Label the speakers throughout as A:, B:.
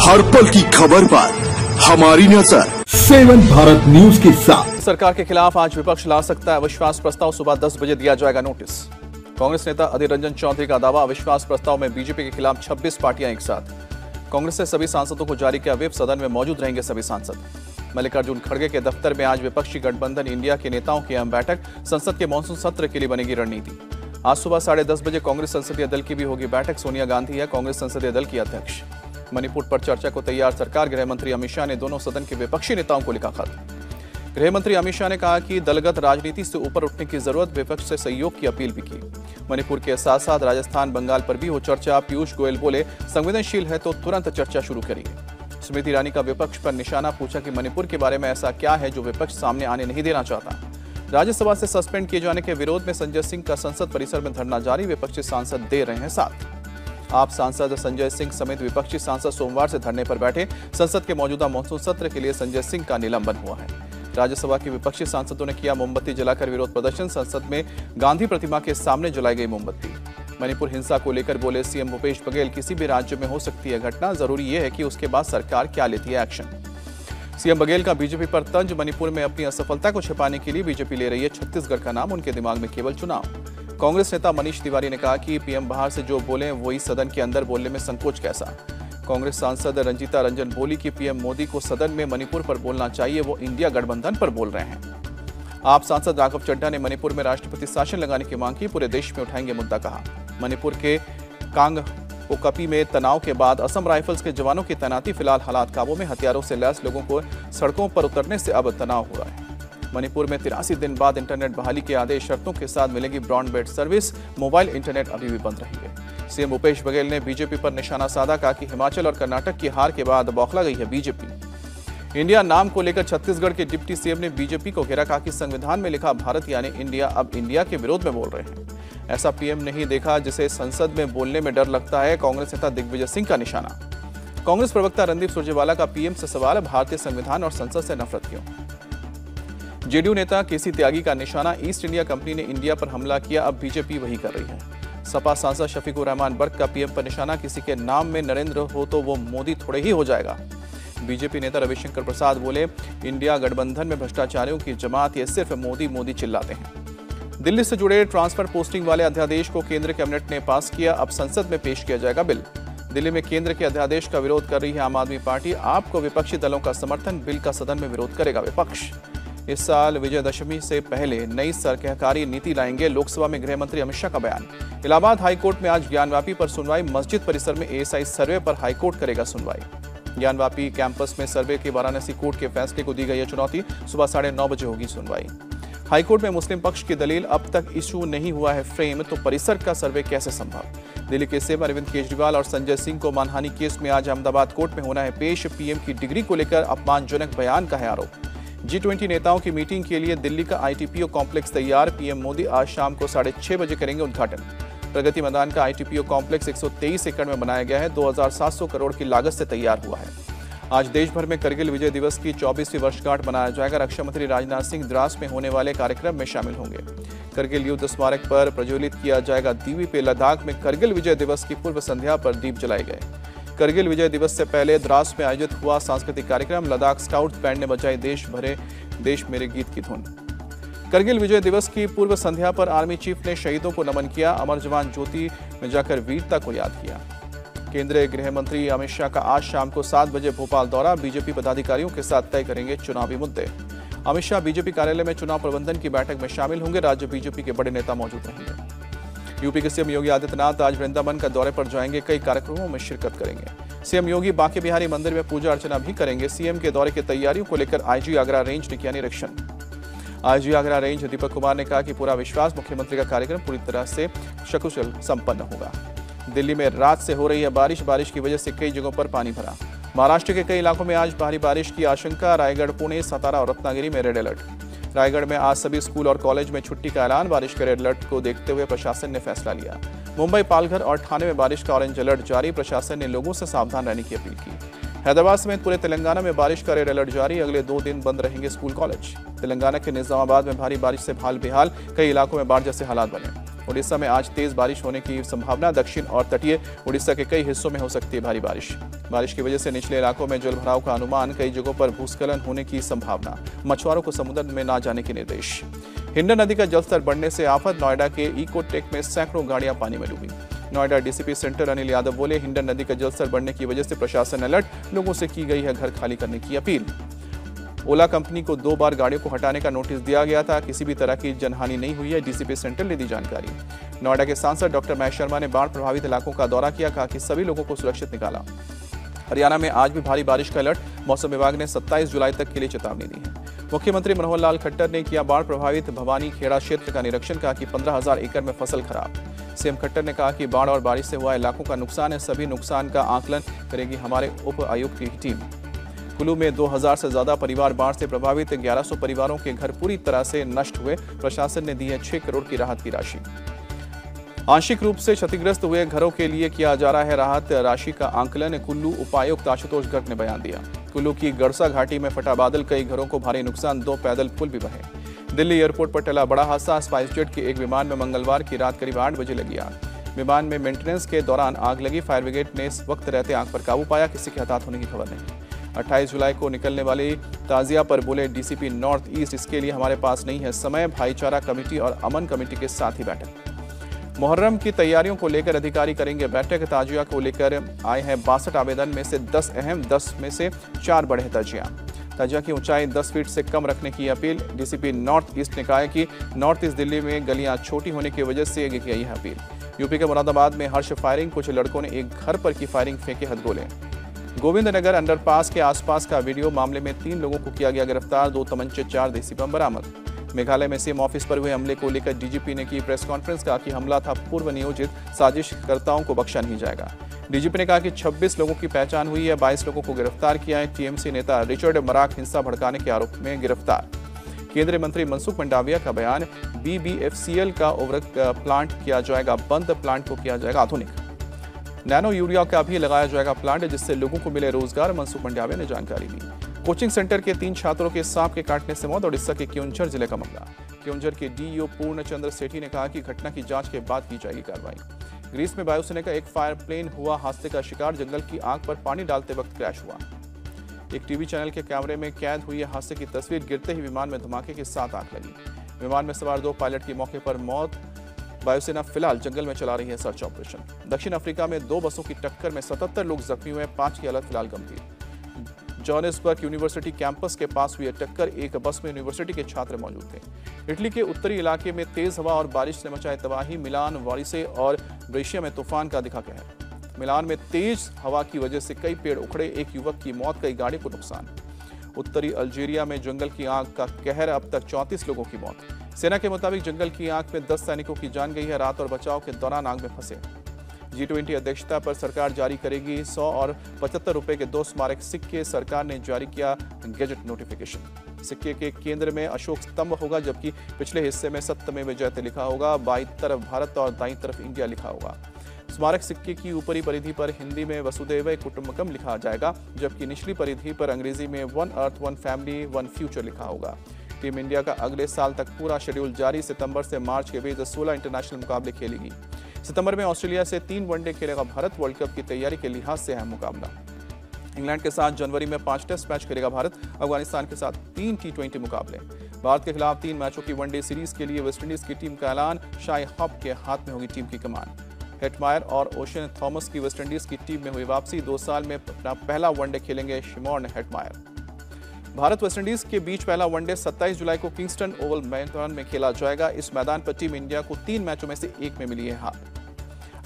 A: हर पल की खबर पर हमारी नजर
B: 7 भारत न्यूज के साथ।
C: सरकार के खिलाफ आज विपक्ष ला सकता है अविश्वास प्रस्ताव, सुबह 10 बजे दिया जाएगा नोटिस। कांग्रेस नेता अधीर रंजन चौधरी का दावा, अविश्वास प्रस्ताव में बीजेपी के खिलाफ 26 पार्टियां एक साथ। कांग्रेस ने सभी सांसदों को जारी किया व्हिप, सदन में मौजूद रहेंगे सभी सांसद। मल्लिकार्जुन खड़गे के दफ्तर में आज विपक्षी गठबंधन इंडिया के नेताओं की अहम बैठक, संसद के मॉनसून सत्र के लिए बनेगी रणनीति। आज सुबह 10:30 बजे कांग्रेस संसदीय दल की भी होगी बैठक। सोनिया गांधी है कांग्रेस संसदीय दल की अध्यक्ष। मणिपुर पर चर्चा को तैयार सरकार, गृह मंत्री अमित शाह ने दोनों सदन के विपक्षी नेताओं को लिखा खत। गृह मंत्री अमित शाह ने कहा कि दलगत राजनीति से ऊपर उठने की जरूरत, विपक्ष से सहयोग की अपील भी की। मणिपुर के साथ साथ राजस्थान, बंगाल पर भी हो चर्चा। पीयूष गोयल बोले, संवेदनशील है तो तुरंत चर्चा शुरू करिए। स्मृति ईरानी का विपक्ष पर निशाना, पूछा कि मणिपुर के बारे में ऐसा क्या है जो विपक्ष सामने आने नहीं देना चाहता। राज्यसभा से सस्पेंड किए जाने के विरोध में संजय सिंह का संसद परिसर में धरना जारी, विपक्षी सांसद दे रहे हैं साथ। आप सांसद संजय सिंह समेत विपक्षी सांसद सोमवार से धरने पर बैठे। संसद के मौजूदा मॉनसून सत्र के लिए संजय सिंह का निलंबन हुआ है। राज्यसभा के विपक्षी सांसदों ने किया मोमबत्ती जलाकर विरोध प्रदर्शन, संसद में गांधी प्रतिमा के सामने जलाई गई मोमबत्ती। मणिपुर हिंसा को लेकर बोले सीएम भूपेश बघेल, किसी भी राज्य में हो सकती है घटना, जरूरी यह है कि उसके बाद सरकार क्या लेती है एक्शन। सीएम बघेल का बीजेपी पर तंज, मणिपुर में अपनी असफलता को छिपाने के लिए बीजेपी ले रही है छत्तीसगढ़ का नाम, उनके दिमाग में केवल चुनाव। कांग्रेस नेता मनीष तिवारी ने कहा कि पीएम बाहर से जो बोले वही सदन के अंदर बोलने में संकोच कैसा। कांग्रेस सांसद रंजीता रंजन बोली कि पीएम मोदी को सदन में मणिपुर पर बोलना चाहिए, वो इंडिया गठबंधन पर बोल रहे हैं। आप सांसद राघव चड्ढा ने मणिपुर में राष्ट्रपति शासन लगाने की मांग की, पूरे देश में उठाएंगे मुद्दा कहा। मणिपुर के कांगपोकपी में तनाव के बाद असम राइफल्स के जवानों की तैनाती, फिलहाल हालात काबू में, हथियारों से लैस लोगों को सड़कों पर उतरने से अब तनाव हो रहा है। मणिपुर में 83 दिन बाद इंटरनेट बहाली के आदेश, शर्तों के साथ मिलेगी ब्रॉडबैंड सर्विस, मोबाइल इंटरनेट अभी भी बंद रहेंगे। सीएम भूपेश बघेल ने बीजेपी पर निशाना साधा, कहा कि हिमाचल और कर्नाटक की हार के बाद बौखला गई है बीजेपी। इंडिया नाम को लेकर छत्तीसगढ़ के डिप्टी सीएम ने बीजेपी को घेरा, कहा कि संविधान में लिखा भारत यानी इंडिया, अब इंडिया के विरोध में बोल रहे हैं। ऐसा पीएम नहीं देखा जिसे संसद में बोलने में डर लगता है, कांग्रेस नेता दिग्विजय सिंह का निशाना। कांग्रेस प्रवक्ता रणदीप सुरजेवाला का पीएम से सवाल, भारतीय संविधान और संसद से नफरत क्यों। जेडीयू नेता केसी त्यागी का निशाना, ईस्ट इंडिया कंपनी ने इंडिया पर हमला किया, अब बीजेपी वही कर रही है। सपा सांसद शफीकुर रहमान बर्क का पीएम पर निशाना, किसी के नाम में नरेंद्र हो तो वो मोदी थोड़े ही हो जाएगा। बीजेपी नेता रविशंकर प्रसाद बोले, इंडिया गठबंधन में भ्रष्टाचारियों की जमात, ये सिर्फ मोदी मोदी चिल्लाते हैं। दिल्ली से जुड़े ट्रांसफर पोस्टिंग वाले अध्यादेश को केंद्र कैबिनेट ने पास किया, अब संसद में पेश किया जाएगा बिल। दिल्ली में केंद्र के अध्यादेश का विरोध कर रही है आम आदमी पार्टी, आपको विपक्षी दलों का समर्थन, बिल का सदन में विरोध करेगा विपक्ष। इस साल विजयदशमी से पहले नई सरकारी नीति लाएंगे, लोकसभा में गृह मंत्री अमित शाह का बयान। इलाहाबाद हाईकोर्ट में आज ज्ञानवापी पर सुनवाई, मस्जिद परिसर में एएसआई सर्वे पर हाईकोर्ट करेगा सुनवाई। ज्ञानवापी कैंपस में सर्वे के वाराणसी कोर्ट के फैसले को दी गई है चुनौती, सुबह 9:30 बजे होगी सुनवाई। हाईकोर्ट में मुस्लिम पक्ष की दलील, अब तक इशू नहीं हुआ है फ्रेम, तो परिसर का सर्वे कैसे संभव। दिल्ली के सीएम अरविंद केजरीवाल और संजय सिंह को मानहानि केस में आज अहमदाबाद कोर्ट में होना है पेश, पीएम की डिग्री को लेकर अपमानजनक बयान का है आरोप। G20 नेताओं की मीटिंग के लिए दिल्ली का ITPO कॉम्प्लेक्स तैयार, पीएम मोदी आज शाम को 6:30 बजे करेंगे उद्घाटन। प्रगति मैदान का ITPO कॉम्प्लेक्स 123 एकड़ में बनाया गया है, 2700 करोड़ की लागत से तैयार हुआ है। आज देश भर में करगिल विजय दिवस की 24वीं वर्षगांठ मनाया जाएगा। रक्षा मंत्री राजनाथ सिंह द्रास में होने वाले कार्यक्रम में शामिल होंगे। करगिल युद्ध स्मारक पर प्रज्वलित किया जाएगा दीप, लद्दाख में करगिल विजय दिवस की पूर्व संध्या पर दीप जलाए गए। करगिल विजय दिवस से पहले द्रास में आयोजित हुआ सांस्कृतिक कार्यक्रम, लद्दाख स्काउट्स बैंड ने बजाई देश मेरे गीत की धुन। करगिल विजय दिवस की पूर्व संध्या पर आर्मी चीफ ने शहीदों को नमन किया, अमर जवान ज्योति में जाकर वीरता को याद किया। केंद्रीय गृह मंत्री अमित शाह का आज शाम को 7 बजे भोपाल दौरा, बीजेपी पदाधिकारियों के साथ तय करेंगे चुनावी मुद्दे। अमित शाह बीजेपी कार्यालय में चुनाव प्रबंधन की बैठक में शामिल होंगे, राज्य बीजेपी के बड़े नेता मौजूद रहेंगे। यूपी के सीएम योगी आदित्यनाथ आज वृंदावन का दौरे पर जाएंगे, कई कार्यक्रमों में शिरकत करेंगे। सीएम योगी बांके बिहारी मंदिर में पूजा अर्चना भी करेंगे। सीएम के दौरे की तैयारियों को लेकर आईजी आगरा रेंज ने किया निरीक्षण। आईजी आगरा रेंज दीपक कुमार ने कहा कि पूरा विश्वास, मुख्यमंत्री का कार्यक्रम पूरी तरह से सकुशल संपन्न होगा। दिल्ली में रात से हो रही है बारिश की वजह से कई जगहों पर पानी भरा। महाराष्ट्र के कई इलाकों में आज भारी बारिश की आशंका, रायगढ़, पुणे, सतारा और रत्नागिरी में रेड अलर्ट। रायगढ़ में आज सभी स्कूल और कॉलेज में छुट्टी का ऐलान, बारिश के रेड अलर्ट को देखते हुए प्रशासन ने फैसला लिया। मुंबई, पालघर और ठाणे में बारिश का ऑरेंज अलर्ट जारी, प्रशासन ने लोगों से सावधान रहने की अपील की। हैदराबाद समेत पूरे तेलंगाना में बारिश का रेड अलर्ट जारी, अगले 2 दिन बंद रहेंगे स्कूल कॉलेज। तेलंगाना के निजामाबाद में भारी बारिश से हाल बेहाल, कई इलाकों में बाढ़ जैसे हालात बने। उड़ीसा में आज तेज बारिश होने की संभावना। दक्षिण और तटीय उड़ीसा के कई हिस्सों में हो सकती है भारी बारिश। बारिश की वजह से निचले इलाकों में जलभराव का अनुमान। कई जगहों पर भूस्खलन होने की संभावना। मछुआरों को समुद्र में न जाने के निर्देश। हिंडन नदी का जलस्तर बढ़ने से आफत। नोएडा के इकोटेक में सैकड़ों गाड़ियां पानी में डूबी। नोएडा डीसीपी सेंटर अनिल यादव बोले, हिंडन नदी का जलस्तर बढ़ने की वजह से प्रशासन अलर्ट। लोगों से की गई है घर खाली करने की अपील। ओला कंपनी को 2 बार गाड़ियों को हटाने का नोटिस दिया गया था। किसी भी तरह की जनहानि नहीं हुई है। डीसीपी सेंटर ने दी जानकारी। नोएडा के सांसद डॉक्टर महेश शर्मा ने बाढ़ प्रभावित इलाकों का दौरा किया। कहा कि सभी लोगों को सुरक्षित निकाला। हरियाणा में आज भी भारी बारिश का अलर्ट। मौसम विभाग ने 27 जुलाई तक के लिए चेतावनी दी है। मुख्यमंत्री मनोहर लाल खट्टर ने किया बाढ़ प्रभावित भवानी खेड़ा क्षेत्र का निरीक्षण। कहा कि 15,000 एकड़ में फसल खराब। सीएम खट्टर ने कहा कि बाढ़ और बारिश से हुआ इलाकों का नुकसान है। सभी नुकसान का आकलन करेगी हमारे उप आयुक्त की टीम। कुल्लू में 2000 से ज्यादा परिवार बाढ़ से प्रभावित। 1100 परिवारों के घर पूरी तरह से नष्ट हुए। प्रशासन ने दी है 6 करोड़ की राहत की राशि। आंशिक रूप से क्षतिग्रस्त हुए घरों के लिए किया जा रहा है राहत राशि का आंकलन। कुल्लू उपायुक्त आशुतोष गर्ग ने बयान दिया। कुल्लू की गड़सा घाटी में फटा बादल। कई घरों को भारी नुकसान। 2 पैदल पुल भी बहे। दिल्ली एयरपोर्ट पर टला बड़ा हादसा। स्पाइस जेट के एक विमान में मंगलवार की रात करीब 8 बजे लगी आग। विमान में मेंटेनेंस के दौरान आग लगी। फायर ब्रिगेड ने इस वक्त रहते आग पर काबू पाया। किसी के हताहत होने की खबर नहीं। 28 जुलाई को निकलने वाली ताजिया पर बोले डीसीपी नॉर्थ ईस्ट, इसके लिए हमारे पास नहीं है समय। भाईचारा कमेटी और अमन कमेटी के साथ ही बैठक। मुहर्रम की तैयारियों को लेकर अधिकारी करेंगे बैठक। ताजिया को लेकर आए हैं 62 आवेदन में से 10 अहम, 10 में से 4 बड़े ताजिया। ताजिया की ऊंचाई 10 फीट से कम रखने की अपील। डीसीपी नॉर्थ ईस्ट ने कहा है कि नॉर्थ ईस्ट दिल्ली में गलियां छोटी होने की वजह से की गई है अपील। यूपी के मुरादाबाद में हर्ष फायरिंग। कुछ लड़कों ने एक घर पर की फायरिंग, फेंके हथगोले। गोविंद नगर अंडरपास के आसपास का वीडियो मामले में 3 लोगों को किया गया गिरफ्तार। 2 तमंचे, 4 देसी बम बरामद। मेघालय में सीएम ऑफिस पर हुए हमले को लेकर डीजीपी ने की प्रेस कॉन्फ्रेंस। कहा कि हमला था पूर्व नियोजित, साजिशकर्ताओं को बख्शा नहीं जाएगा। डीजीपी ने कहा कि 26 लोगों की पहचान हुई है। 22 लोगों को गिरफ्तार किया है। टीएमसी नेता रिचर्ड मराक हिंसा भड़काने के आरोप में गिरफ्तार। केंद्रीय मंत्री मनसुख मंडाविया का बयान। बीबीएफसीएल का ओवरक प्लांट किया जाएगा बंद। प्लांट को किया जाएगा आधुनिक। नैनो यूरिया का भी लगाया जाएगा प्लांट, जिससे लोगों को मिले रोजगार। मनसुख मंडाविया ने जानकारी दी। कोचिंग सेंटर के 3 छात्रों के सांप के काटने से मौत। उड़ीसा के क्योंझर जिले का मामला। क्योंझर के डीईओ पूर्णचंद्र सेठी ने कहा कि घटना की जांच के बाद की जाएगी कार्रवाई। ग्रीस में वायुसेना का एक फायर प्लेन हुआ हादसे का शिकार। जंगल की आग पर पानी डालते वक्त क्रैश हुआ। एक टीवी चैनल के कैमरे में कैद हुई हादसे की तस्वीर। गिरते ही विमान में धमाके के साथ आग लगी। विमान में सवार 2 पायलट की मौके पर मौत। वायुसेना फिलहाल जंगल में चला रही है सर्च ऑपरेशन। दक्षिण अफ्रीका में 2 बसों की टक्कर में 77 लोग जख्मी हुए। 5 की हालत फिलहाल गंभीर। जोहानिसबर्ग यूनिवर्सिटी कैंपस के पास हुई टक्कर। एक बस में यूनिवर्सिटी के छात्र मौजूद थे। इटली के उत्तरी इलाके में तेज हवा और बारिश से मचाई तबाही। मिलान, वारिसे और ब्रेशिया में तूफान का दिखा कहर। मिलान में तेज हवा की वजह से कई पेड़ उखड़े। एक युवक की मौत, कई गाड़ी को नुकसान। उत्तरी अल्जीरिया में जंगल की आग का कहर। अब तक 34 लोगों की मौत। सेना के मुताबिक जंगल की आग में 10 सैनिकों की जान गई है। रात और बचाव के दौरान आग में फंसे। G20 अध्यक्षता पर सरकार जारी करेगी 100 और 75 रुपए के 2 स्मारक सिक्के। सरकार ने जारी किया गैजेट नोटिफिकेशन। सिक्के के केंद्र में अशोक स्तंभ होगा, जबकि पिछले हिस्से में सत्यमेव जयते लिखा होगा। बाईं तरफ भारत और दाईं तरफ इंडिया लिखा होगा। स्मारक सिक्के की ऊपरी परिधि पर हिंदी में वसुदेव कुटुंबकम लिखा जाएगा, जबकि निचली परिधि पर अंग्रेजी में 1 अर्थ 1 फैमिली 1 फ्यूचर लिखा होगा। टीम इंडिया का अगले साल तक पूरा शेड्यूल जारी। सितंबर से मार्च के बीच 16 इंटरनेशनल मुकाबले खेलेगी। सितंबर में ऑस्ट्रेलिया से 3 वनडे खेलेगा भारत। वर्ल्ड कप की तैयारी के लिहाज से अहम मुकाबला। इंग्लैंड के साथ जनवरी में 5 टेस्ट मैच खेलेगा भारत। अफगानिस्तान के साथ 3 T20 मुकाबले। भारत के खिलाफ 3 मैचों की वनडे सीरीज के लिए वेस्टइंडीज की टीम का ऐलान। शाई हॉप के हाथ में होगी टीम की कमान। हेटमायर और ओशन थॉमस की वेस्टइंडीज की टीम में हुई वापसी। 2 साल में अपना पहला वनडे खेलेंगे शिमॉन हेटमायर। भारत वेस्टइंडीज के बीच पहला वनडे 27 जुलाई को किंगस्टन ओवल मैदान में खेला जाएगा। इस मैदान पर टीम इंडिया को 3 मैचों में से 1 में मिली है हार।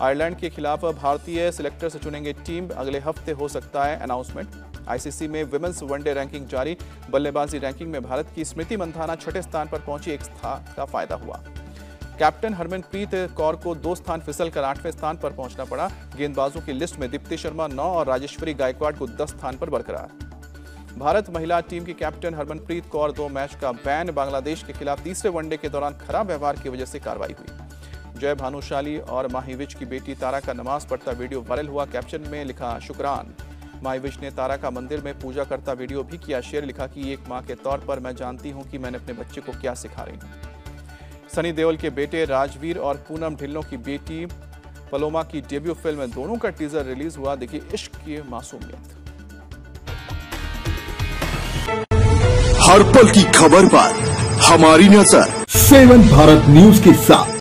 C: आयरलैंड के खिलाफ भारतीय सिलेक्टर से चुनेंगे टीम। अगले हफ्ते हो सकता है अनाउंसमेंट। आईसीसी में विमेंस वनडे रैंकिंग जारी। बल्लेबाजी रैंकिंग में भारत की स्मृति मंधाना 6ठे स्थान पर पहुंची। 1 स्थान का फायदा हुआ। कैप्टन हरमनप्रीत कौर को 2 स्थान फिसलकर 8वें स्थान पर पहुंचना पड़ा। गेंदबाजों की लिस्ट में दीप्ति शर्मा 9 और राजेश्वरी गायकवाड़ को 10 स्थान पर बरकरार। भारत महिला टीम की कैप्टन हरमनप्रीत कौर 2 मैच का बैन। बांग्लादेश के खिलाफ तीसरे वनडे के दौरान खराब व्यवहार की वजह से कार्रवाई हुई। जय भानुशाली और माहीविज की बेटी तारा का नमाज पढ़ता वीडियो वायरल हुआ। कैप्शन में लिखा शुक्रान। माहीविज ने तारा का मंदिर में पूजा करता वीडियो भी किया शेयर। लिखा कि एक मां के तौर पर मैं जानती हूं कि मैंने अपने बच्चे को क्या सिखा रही हूं। सनी देओल के बेटे राजवीर और पूनम ढिल्लों की बेटी पलोमा की डेब्यू फिल्म दोनों का टीजर रिलीज हुआ। देखिए इश्क की मासूमियत।
A: हर पल की खबर पर हमारी नजर।
B: 7 भारत न्यूज के साथ।